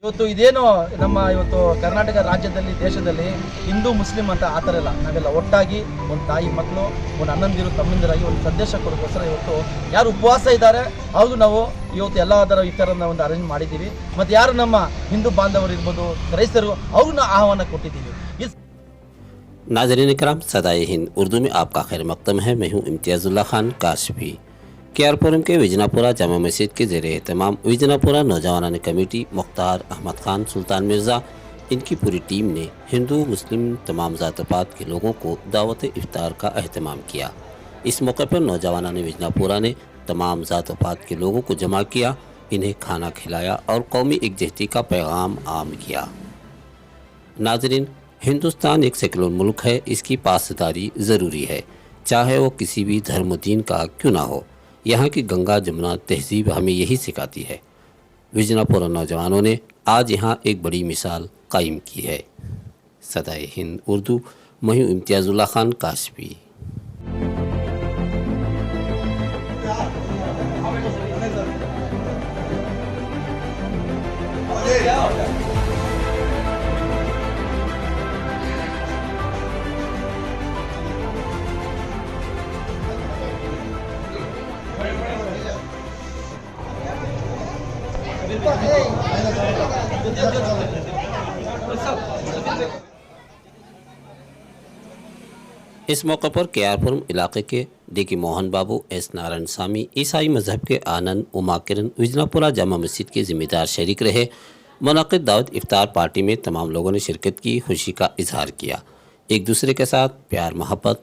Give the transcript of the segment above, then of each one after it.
ಇವತ್ತು ಇದೇನು ನಮ್ಮ ಇವತ್ತು ಕರ್ನಾಟಕ ರಾಜ್ಯದಲ್ಲಿ ದೇಶದಲ್ಲಿ ಹಿಂದೂ ಮುಸ್ಲಿಂ ಅಂತ ಆ ಥರ ಇಲ್ಲ, ನಾವೆಲ್ಲ ಒಟ್ಟಾಗಿ ಒಂದು ತಾಯಿ ಮಕ್ಕಳು ಒಂದು ಅಣ್ಣಂದಿರು ತಮ್ಮಂದಿರಾಗಿ ಒಂದು ಸಂದೇಶ ಕೊಡೋಕ್ಕೋಸ್ಕರ ಇವತ್ತು ಯಾರು ಉಪವಾಸ ಇದ್ದಾರೆ ಅವ್ರಿಗೂ ನಾವು ಇವತ್ತು ಎಲ್ಲ ಥರ ಈ ಥರನ ಒಂದು ಅರೇಂಜ್ ಮಾಡಿದ್ದೀವಿ. ಮತ್ತು ಯಾರು ನಮ್ಮ ಹಿಂದೂ ಬಾಂಧವರು ಇರ್ಬೋದು ಕ್ರೈಸ್ತರು ಅವ್ರನ್ನ ಆಹ್ವಾನ ಕೊಟ್ಟಿದ್ದೀವಿ. नाज़रीन इकराम, सदाए हिंद उर्दू में आपका खैर मकदम है। मैं हूँ इम्तियाज़ुल्लाह खान काशफी। केआरपुरम के विजनापुरा जामा मस्जिद के ज़ेरे एहतमाम विजनापुरा नौजवान कमेटी मुख्तार अहमद खान, सुल्तान मिर्ज़ा, इनकी पूरी टीम ने हिंदू मुस्लिम तमाम ज़ात-पात के लोगों को दावत इफ्तार का अहतमाम किया। इस मौके पर नौजवान विजनापुरा ने तमाम ज़ात-पात के लोगों को जमा किया, इन्हें खाना खिलाया और कौमी एकजहती का पैगाम आम किया। नाज़रीन, हिंदुस्तान एक सेकुलर मुल्क है, इसकी पासदारी ज़रूरी है, चाहे वो किसी भी धर्म दीन का क्यों ना हो। यहाँ की गंगा जमुना तहजीब हमें यही सिखाती है। विजनापुरा नौजवानों ने आज यहाँ एक बड़ी मिसाल कायम की है। सदाए हिंद उर्दू, मैं हूँ इम्तियाज़ुल्लाह खान काशफी। इस मौके पर केआरपुरम इलाके के डीके मोहन बाबू, एस नारायण स्वामी, ईसाई मजहब के आनंद, उमा किरण, विजनापुरा जामा मस्जिद के जिम्मेदार शरीक रहे। मुनाकिद दावत इफ्तार पार्टी में तमाम लोगों ने शिरकत की, खुशी का इजहार किया, एक दूसरे के साथ प्यार मोहब्बत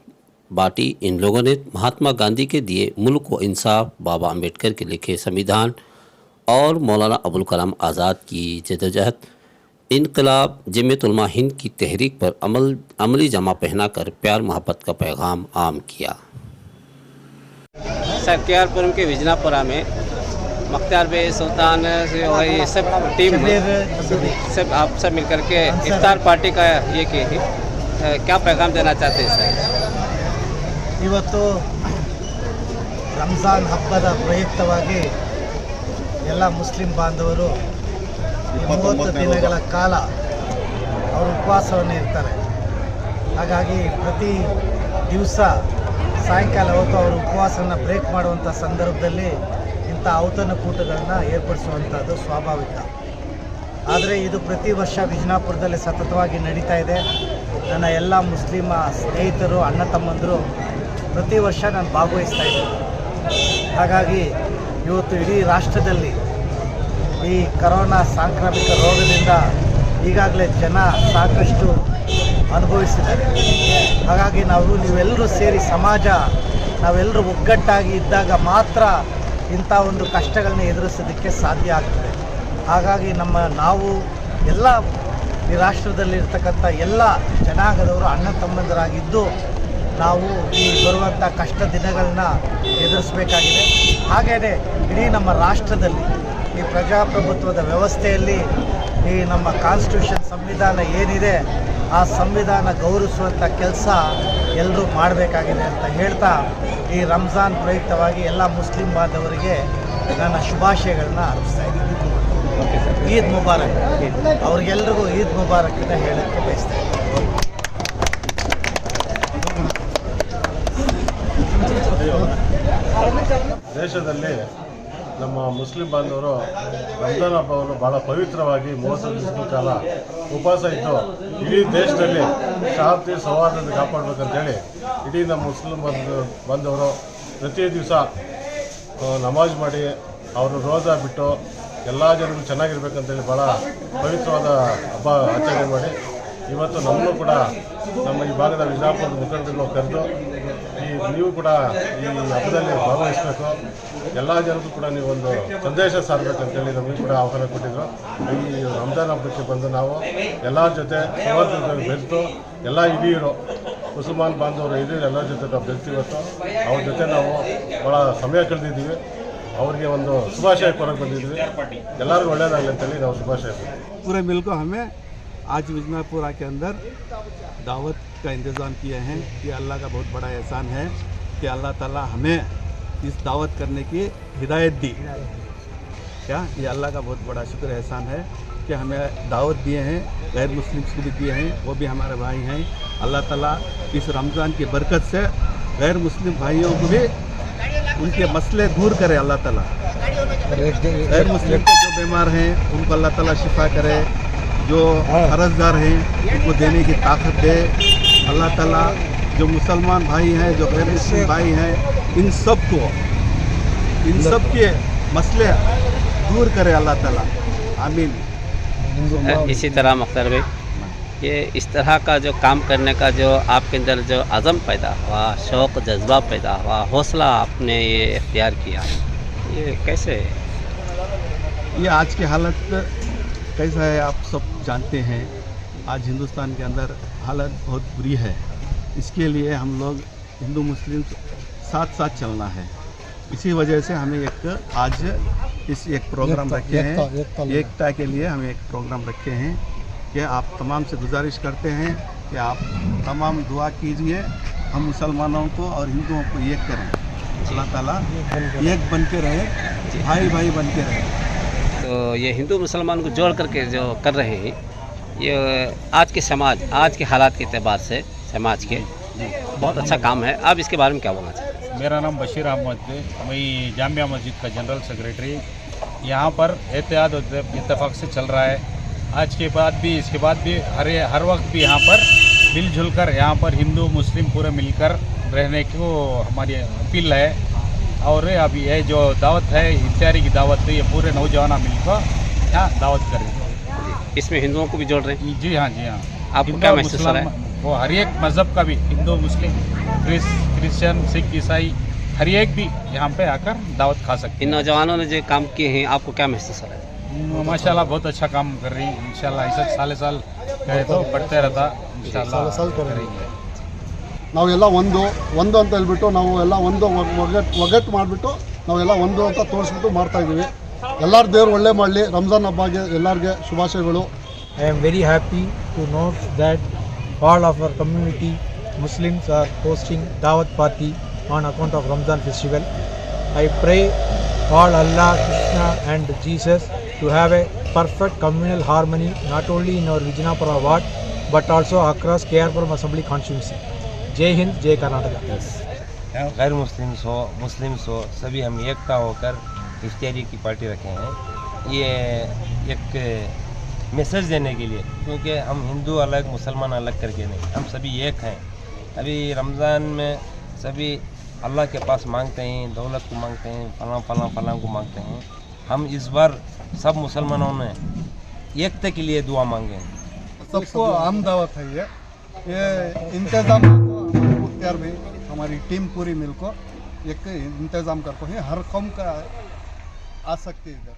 बांटी। इन लोगों ने महात्मा गांधी के दिए मुल्क को इंसाफ, बाबा अम्बेडकर के लिखे संविधान और मौलाना अबुल कलाम आज़ाद की जदोजहद, इनकलाब, जमीयत उलमा हिंद की तहरीक पर अमली जमा पहनाकर प्यार मोहब्बत का पैगाम आम किया। सर, केआरपुरम के विजनापुरा में मुख्तार बे, सुल्तान और ये सब टीम सब आप सब मिलकर के इफ्तार पार्टी का ये की थी, क्या पैगाम देना चाहते हैं सर? ಇವತ್ತು ರಂಜಾನ್ ಹಬ್ಬದ ಪ್ರಯುಕ್ತವಾಗಿ ಎಲ್ಲ ಮುಸ್ಲಿಂ ಬಾಂಧವರು 30 ದಿನಗಳ ಕಾಲ ಅವರು ಉಪವಾಸವನ್ನು ಇರ್ತಾರೆ. ಹಾಗಾಗಿ ಪ್ರತಿ ದಿವಸ ಸಾಯಂಕಾಲ ಹೊತ್ತು ಅವರು ಉಪವಾಸವನ್ನು ಬ್ರೇಕ್ ಮಾಡುವಂಥ ಸಂದರ್ಭದಲ್ಲಿ ಇಂಥ ಔತಣಕೂಟಗಳನ್ನು ಏರ್ಪಡಿಸುವಂಥದ್ದು ಸ್ವಾಭಾವಿಕ. ಆದರೆ ಇದು ಪ್ರತಿ ವರ್ಷ ವಿಜಯಪುರದಲ್ಲಿ ಸತತವಾಗಿ ನಡೀತಾ ಇದೆ. ನನ್ನ ಎಲ್ಲ ಮುಸ್ಲಿಮ ಸ್ನೇಹಿತರು, ಅಣ್ಣ ತಮ್ಮಂದರು ಪ್ರತಿ ವರ್ಷ ನಾನು ಭಾಗವಹಿಸ್ತಾ ಇದ್ದೀನಿ. ಹಾಗಾಗಿ ಇವತ್ತು ಇಡೀ ರಾಷ್ಟ್ರದಲ್ಲಿ ಈ ಕರೋನಾ ಸಾಂಕ್ರಾಮಿಕ ರೋಗದಿಂದ ಈಗಾಗಲೇ ಜನ ಸಾಕಷ್ಟು ಅನುಭವಿಸಿದ್ದಾರೆ. ಹಾಗಾಗಿ ನೀವೆಲ್ಲರೂ ಸೇರಿ ಸಮಾಜ ನಾವೆಲ್ಲರೂ ಒಗ್ಗಟ್ಟಾಗಿ ಇದ್ದಾಗ ಮಾತ್ರ ಇಂಥ ಒಂದು ಕಷ್ಟಗಳನ್ನ ಎದುರಿಸೋದಕ್ಕೆ ಸಾಧ್ಯ ಆಗ್ತದೆ. ಹಾಗಾಗಿ ನಾವು ಎಲ್ಲ ಈ ರಾಷ್ಟ್ರದಲ್ಲಿರ್ತಕ್ಕಂಥ ಎಲ್ಲ ಜನಾಂಗದವರು ಅಣ್ಣ ತಮ್ಮಂದರಾಗಿದ್ದು ನಾವು ಈ ಬರುವಂಥ ಕಷ್ಟ ದಿನಗಳನ್ನ ಎದುರಿಸಬೇಕಾಗಿದೆ. ಹಾಗೆಯೇ ಇಡೀ ನಮ್ಮ ರಾಷ್ಟ್ರದಲ್ಲಿ ಈ ಪ್ರಜಾಪ್ರಭುತ್ವದ ವ್ಯವಸ್ಥೆಯಲ್ಲಿ ಈ ನಮ್ಮ ಕಾನ್ಸ್ಟಿಟ್ಯೂಷನ್ ಸಂವಿಧಾನ ಏನಿದೆ ಆ ಸಂವಿಧಾನ ಗೌರವಿಸುವಂಥ ಕೆಲಸ ಎಲ್ಲರೂ ಮಾಡಬೇಕಾಗಿದೆ ಅಂತ ಹೇಳ್ತಾ ಈ ರಂಜಾನ್ ಪ್ರಯುಕ್ತವಾಗಿ ಎಲ್ಲ ಮುಸ್ಲಿಂ ಬಾಂಧವರಿಗೆ ನನ್ನ ಶುಭಾಶಯಗಳನ್ನ ಅರ್ಪಿಸ್ತಾ ಇದ್ದೀನಿ. ಈದ್ ಮುಬಾರಕ್. ಅವ್ರಿಗೆಲ್ರಿಗೂ ಈದ್ ಮುಬಾರಕ್ ಅಂತ ಹೇಳೋಕ್ಕೆ ಬಯಸ್ತಾ ಇದ್ದೀನಿ. ದೇಶದಲ್ಲಿ ನಮ್ಮ ಮುಸ್ಲಿಂ ಬಾಂಧವರು ರಂಜಾನ್ ಹಬ್ಬವನ್ನು ಭಾಳ ಪವಿತ್ರವಾಗಿ 30 ದಿವಸಗಳ ಕಾಲ ಉಪವಾಸ ಇದ್ದು ಇಡೀ ದೇಶದಲ್ಲಿ ಶಾಂತಿ ಸೌಹಾರ್ದತೆ ಕಾಪಾಡಬೇಕಂತೇಳಿ ಇಡೀ ನಮ್ಮ ಮುಸ್ಲಿಂ ಬಾಂಧವರು ಪ್ರತಿ ದಿವಸ ನಮಾಜ್ ಮಾಡಿ ಅವರು ರೋಜಾ ಬಿಟ್ಟು ಎಲ್ಲ ಜನರು ಚೆನ್ನಾಗಿರ್ಬೇಕಂತೇಳಿ ಭಾಳ ಪವಿತ್ರವಾದ ಹಬ್ಬ ಆಚರಣೆ ಮಾಡಿ ಇವತ್ತು ನಮ್ಮನ್ನು ಕೂಡ ನಮ್ಮ ಈ ಭಾಗದ ವಿಜಯಪುರದ ಮುಖಂಡರುಗಳು ಕರೆದು ನೀವು ಕೂಡ ಈ ಹಬ್ಬದಲ್ಲಿ ಭಾಗವಹಿಸಬೇಕು, ಎಲ್ಲ ಜನರು ಕೂಡ ನೀವೊಂದು ಸಂದೇಶ ಸಾರಬೇಕಂತೇಳಿ ನಮಗೆ ಕೂಡ ಆಹ್ವಾನ ಕೊಟ್ಟಿದ್ದರು. ಈ ರಂಜಾನ್ ಹಬ್ಬಕ್ಕೆ ಬಂದು ನಾವು ಎಲ್ಲರ ಜೊತೆ ಸೌಹಾರ್ದತೆಯಲ್ಲಿ ಬೆರೆತು ಎಲ್ಲ ಹಿರಿಯರು ಮುಸಲ್ಮಾನ್ ಬಾಂಧವರು ಹಿರಿಯರು ಎಲ್ಲರ ಜೊತೆ ನಾವು ಬೆರೆತಿವತ್ತು ಅವ್ರ ಜೊತೆ ನಾವು ಭಾಳ ಸಮಯ ಕಳೆದಿದ್ದೀವಿ. ಅವ್ರಿಗೆ ಒಂದು ಶುಭಾಶಯ ಕೊಡೋಕೆ ಬಂದಿದ್ವಿ. ಎಲ್ಲರಿಗೂ ಒಳ್ಳೆಯದಾಗಲಿ ಅಂತೇಳಿ ನಾವು ಶುಭಾಶಯ पूरे मिल को हमें आज विजनापुरा के अंदर दावत का इंतज़ाम किए हैं। कि अल्लाह का बहुत बड़ा एहसान है कि अल्लाह ताला हमें इस दावत करने की हिदायत दी। क्या ये अल्लाह का बहुत बड़ा शुक्र एहसान है। के हमें दावत दिए हैं, गैर मुस्लिम्स को भी दिए हैं, वो भी हमारे भाई हैं। अल्लाह ताला इस रमज़ान की बरकत से गैर मुस्लिम भाइयों को भी उनके मसले दूर करे अल्लाह ताला। गैर मुस्लिम के जो बीमार हैं उनको अल्लाह ताला शिफा करे, जो कर्जदार हैं उनको देने की ताकत दे अल्लाह ताला। जो मुसलमान भाई हैं, जो गैर मुस्लिम भाई हैं, इन सब के मसले दूर करे अल्लाह ताला, आमीन। इसी तरह मुख्तार भाई, ये इस तरह का जो काम करने का जो आपके अंदर जो अज़म पैदा हुआ, शौक़ जज्बा पैदा हुआ, हौसला आपने ये इख्तियार किया, ये कैसे? ये आज की हालत कैसा है आप सब जानते हैं। आज हिंदुस्तान के अंदर हालत बहुत बुरी है। इसके लिए हम लोग हिंदू मुस्लिम साथ साथ चलना है। इसी वजह से हमें आज एक प्रोग्राम रखे हैं, एकता के लिए हमें एक प्रोग्राम रखे हैं कि आप तमाम से गुजारिश करते हैं कि आप तमाम दुआ कीजिए, हम मुसलमानों को और हिंदुओं को एक करें, अल्लाह ताला एक बन के रहे, भाई भाई बन के रहे। तो ये हिंदू मुसलमान को जोड़ करके जो कर रहे हैं, ये आज के समाज, आज के हालात के एतबार से समाज के बहुत अच्छा काम है। आप इसके बारे में क्या बोलना चाहते हैं? मेरा नाम बशीर अहमद है, मैं जामिया मस्जिद का जनरल सेक्रेटरी। यहाँ पर एहतियात और इत्तेफाक से चल रहा है। आज के बाद भी, इसके बाद भी हर वक्त भी यहाँ पर मिलजुल कर, यहाँ पर हिंदू मुस्लिम पूरे मिलकर रहने को हमारी अपील है। और अभी ये जो दावत है, इफ्तारी की दावत है, ये पूरे नौजवान मिलकर यहाँ दावत करें। इसमें हिंदुओं को भी जोड़ रहे हैं? जी हाँ, जी हाँ। आपको क्या महसूस हो रहा है? वो हर एक मज़हब का भी, हिंदू मुस्लिम क्रिश्चियन सिख ईसाई, हर एक भी यहाँ पे आकर दावत खा सकते इन हैं। नौजवानों ने जो काम किए हैं, आपको क्या महसूस हो रहा है? माशाल्लाह बहुत अच्छा काम कर रही है। इंशाल्लाह ऐसा साल साल कहे तो बढ़ते रहता, इंशाल्लाह करेंगे। ನಾವೆಲ್ಲ ಒಂದು ಅಂತ ಹೇಳ್ಬಿಟ್ಟು ನಾವು ಎಲ್ಲ ಒಗ್ಗಟ್ಟು ಮಾಡಿಬಿಟ್ಟು ನಾವೆಲ್ಲ ಒಂದು ಅಂತ ತೋರಿಸ್ಬಿಟ್ಟು ಮಾಡ್ತಾಯಿದ್ದೀವಿ. ಎಲ್ಲರ ದೇವ್ರು ಒಳ್ಳೆ ಮಾಡಲಿ. ರಂಜಾನ್ ಹಬ್ಬಗೆ ಎಲ್ಲರಿಗೆ ಶುಭಾಶಯಗಳು. I am very happy to note that all of our community Muslims are hosting Dawat party on account of Ramzan festival. I pray all Allah, Krishna and Jesus to have a perfect communal harmony not only in our Vijayapura ward but also across KRPuram Assembly constituency. जय हिंद, जय कर्नाटका। गैर Muslims हो सभी हम एकता होकर इफ्तारी की party रखे हैं। ये एक मैसेज देने के लिए, क्योंकि हम हिंदू अलग मुसलमान अलग करके नहीं, हम सभी एक हैं। अभी रमज़ान में सभी अल्लाह के पास मांगते हैं, दौलत को मांगते हैं, फलां को मांगते हैं। हम इस बार सब मुसलमानों ने एकता के लिए दुआ मांगे हैं। सबको आम दावत है ये इंतज़ाम हमारे मुख्तियार भाई, हमारी टीम पूरी मिलकर एक इंतज़ाम करते हैं। हर कौम का आ सकती है इधर।